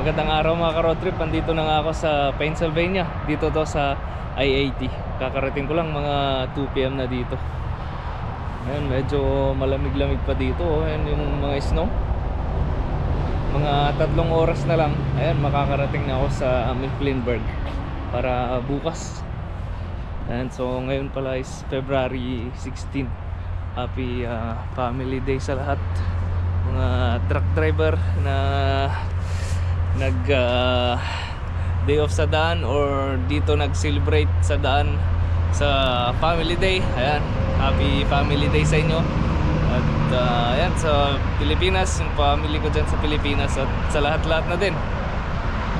Magandang araw mga ka-road trip. Andito na nga ako sa Pennsylvania. Dito to sa I-80. Kakarating ko lang mga 2 PM na dito. Ayan, medyo malamig-lamig pa dito. Ayan yung mga snow. Mga 3 oras na lang. Ayan, makakarating na ako sa Mifflinburg para bukas. Ayan, so ngayon pala is February 16. Happy Family Day sa lahat. Mga truck driver na nag day off sa daan or dito nag-celebrate sa daan sa Family Day. Ayan, happy Family Day sa inyo. At ayan, sa Pilipinas, yung family ko dyan sa Pilipinas at sa lahat-lahat na din.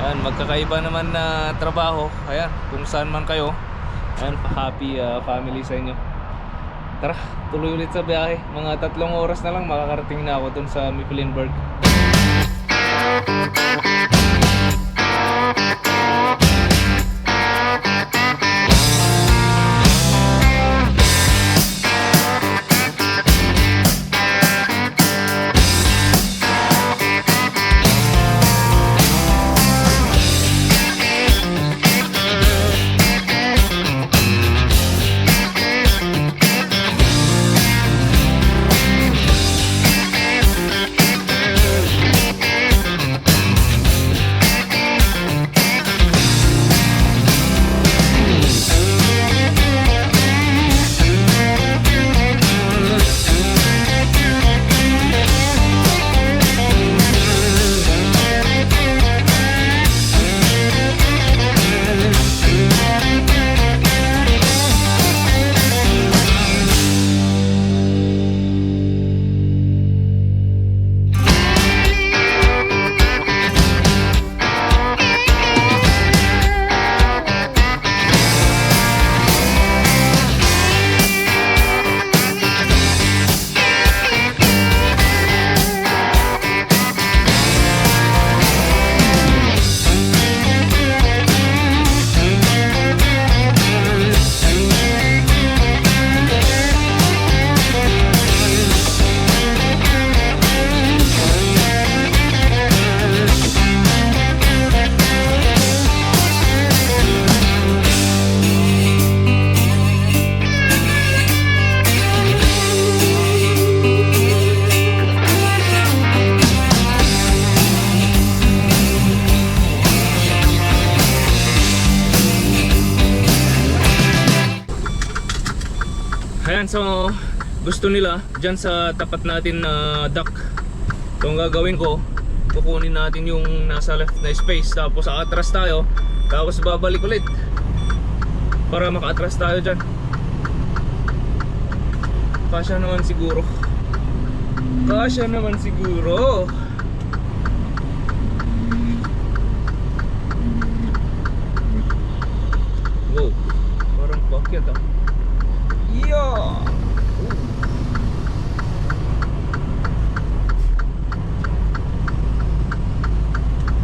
Ayan, magkakaiba naman na trabaho. Ayan, kung saan man kayo. Ayan, happy family sa inyo. Tara, tuloy ulit sa biyahe. Mga 3 oras na lang makakarating na ako dun sa Mifflinburg. Ayan, so gusto nila dyan sa tapat natin na dock. So ang gagawin ko, kukunin natin yung nasa left na space, tapos aatras tayo, tapos babalik ulit para maka-atras tayo dyan. Kasya naman siguro. Kasya naman siguro. Wow, parang pakyat ah. Yeah.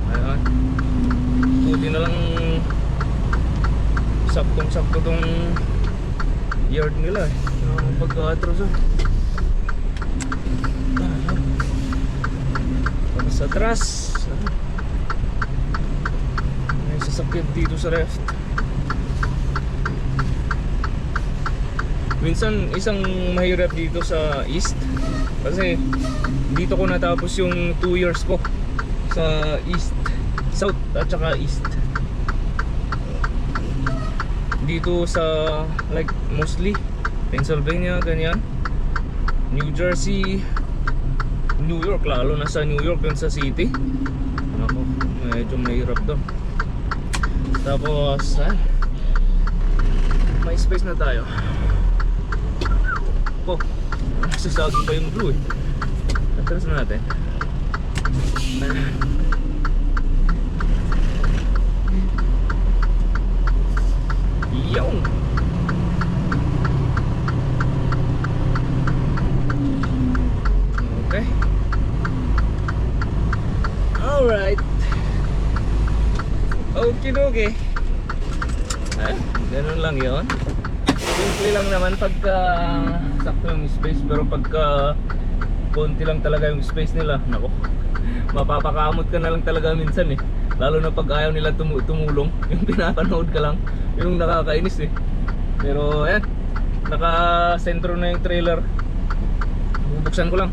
Ayan. Buti na lang saktong-sakto tong yard nila eh. Pagka-atras ah. Tapos atras. May sasakyan dito sa left. Minsan isang mahirap dito sa east kasi dito ko natapos yung 2 years ko sa east, south at saka east. Dito sa like mostly Pennsylvania, ganyan, New Jersey, New York, lalo na sa New York, yun sa city. Ako, medyo mahirap doon. Tapos may space na tayo. Oh, sasagi pa yung blue eh. Atras na natin. Yung okay. Alright. Okay, okay. Ganun lang yon. Simple lang naman pagka sakto yung space, pero pagka konti lang talaga yung space nila, nako, mapapakamot ka na lang talaga minsan eh. Lalo na pag ayaw nila tumulong, yung pinapanood ka lang, yung nakakainis eh. Pero ayan, naka-sentro na yung trailer. Bubuksan ko lang.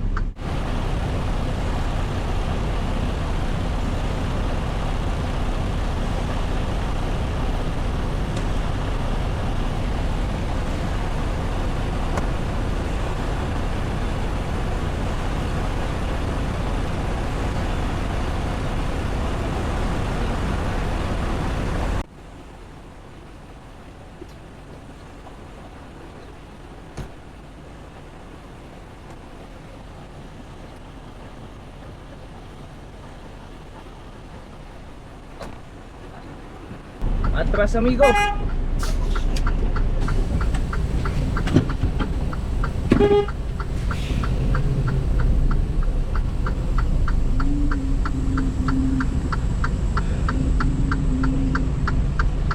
Atras amigo.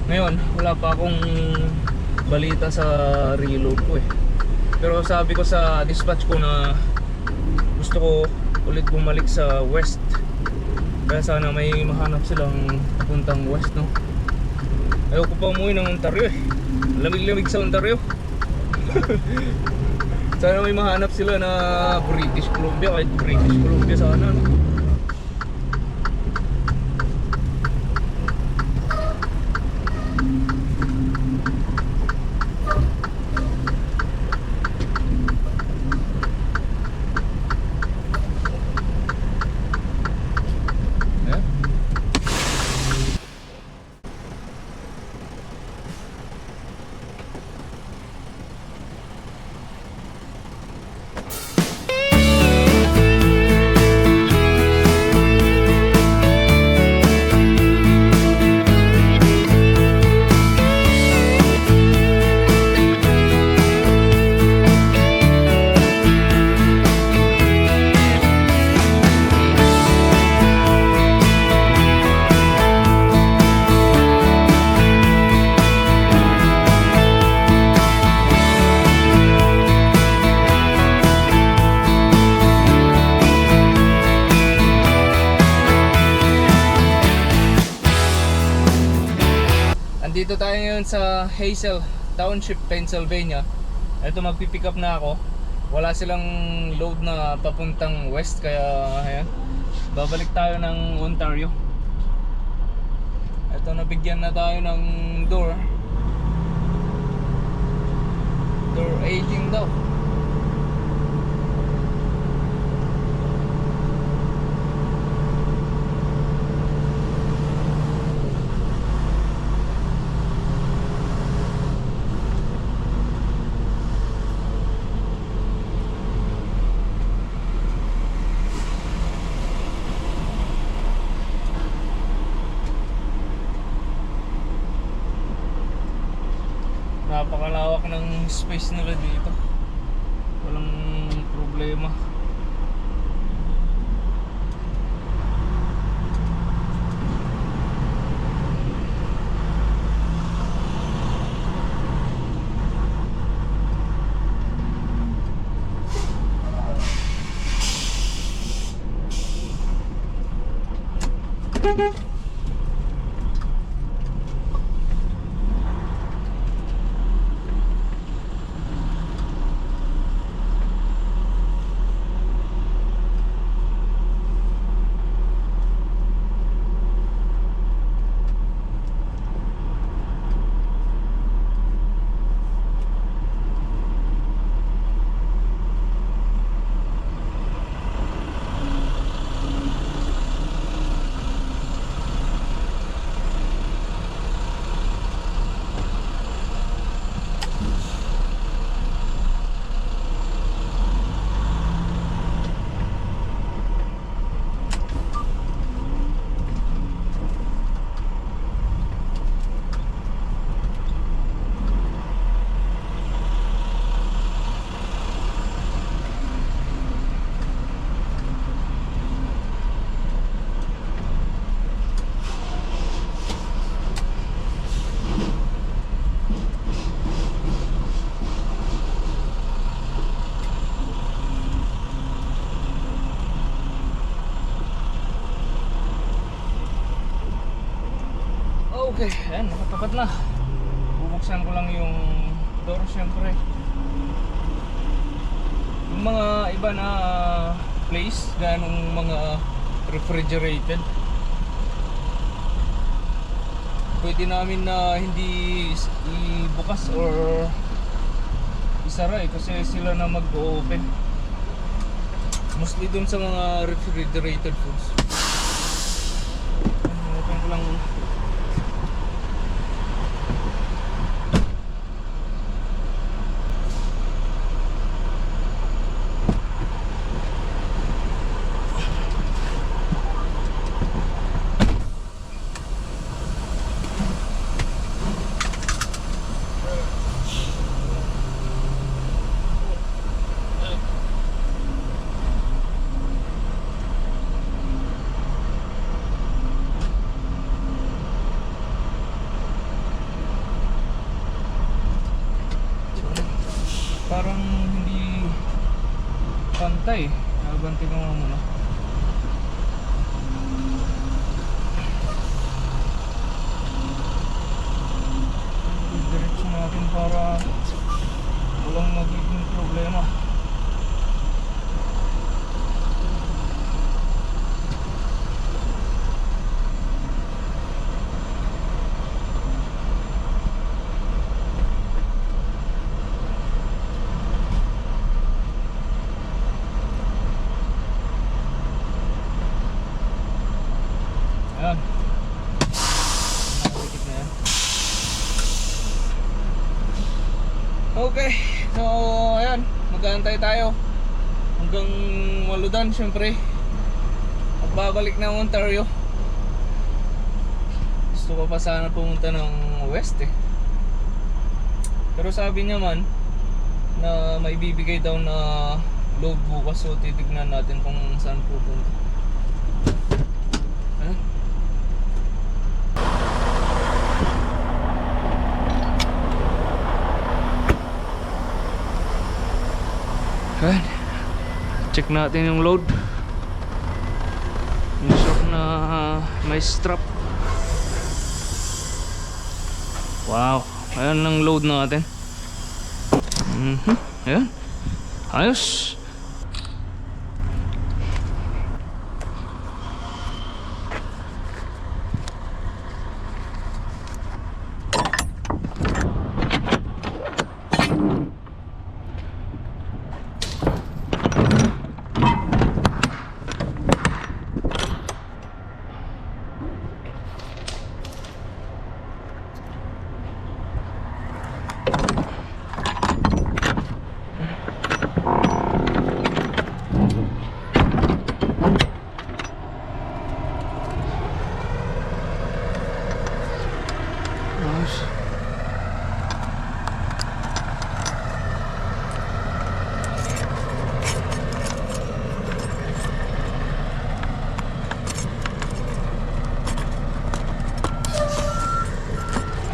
Ngayon, wala pa akong balita sa reload ko eh. Pero sabi ko sa dispatch ko na gusto ko ulit bumalik sa west. Kaya sana may mahanap silang puntang west, no? Ayoko pa umuwi ng Ontario eh. Lamig-lamig sa Ontario. Sana may mahanap sila na British Columbia. Kahit British Columbia sana, no? Andito tayo ngayon sa Hazel Township, Pennsylvania. Ito, magpipick up na ako. Wala silang load na papuntang west, kaya ayan, babalik tayo ng Ontario. Ito, nabigyan na tayo ng door 18 daw. Napakalawak ng space nila dito. Walang problema. Okay, ayan, nakatapat na. Bubuksan ko lang yung door syempre. Yung mga iba na place, ganong mga refrigerated, pwede namin na hindi ibukas or isara kasi sila na mag-open. Mostly dun sa mga refrigerated foods. Open ko lang muna. Parang hindi pantay. Nabanti ko nga muna. Diretso natin para walang magiging problema. Ayan. Nakadikit na yan. Okay. So, ayan. Mag-aantay tayo. Hanggang Waludan, syempre. At babalik na Ontario. Gusto ko pa sana pumunta ng West eh. Pero sabi niya man na may bibigay daw na load bukas. So, titignan natin kung saan pupunta. Ayan. Ayan. Check natin yung load. Yung shop na may strap. Wow. Ayan ang load natin. Ayan. Ayos.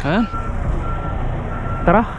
Ayan. Tara.